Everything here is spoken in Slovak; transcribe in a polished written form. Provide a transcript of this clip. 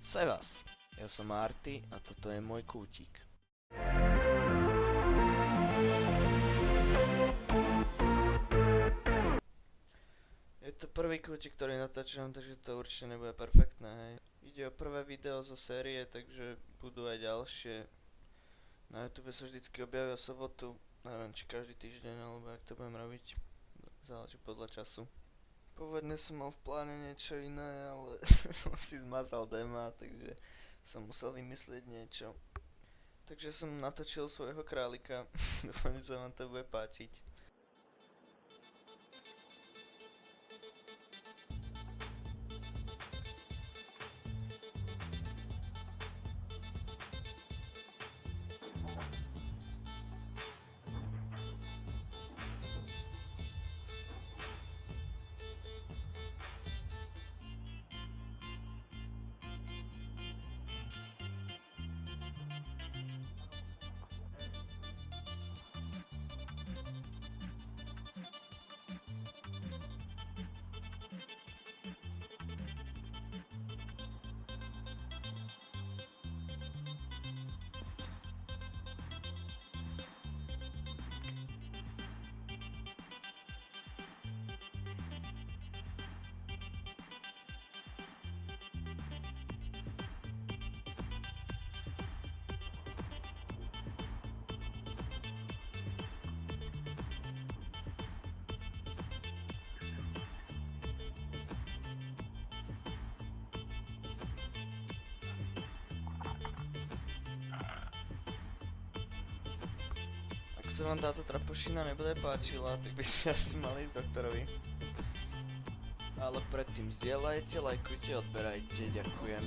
Sevas, ja som Marty a toto je môj kútik. Je to prvý kútik, ktorý natáčam, takže to určite nebude perfektné, hej. Ide o prvé video zo série, takže budú aj ďalšie. Na YouTube sa vždycky objavia v sobotu, neviem či každý týždeň, alebo jak to budem robiť, záleží podľa času. Pôvodne som mal v pláne niečo iné, ale som si zmazal dema, takže som musel vymyslieť niečo. Takže som natočil svojho králika, dúfam, že sa vám to bude páčiť. Ak sa vám táto trapošina nebude páčila, tak by ste asi mali ísť doktorovi. Ale predtým zdieľajte, lajkujte, odberajte, ďakujem.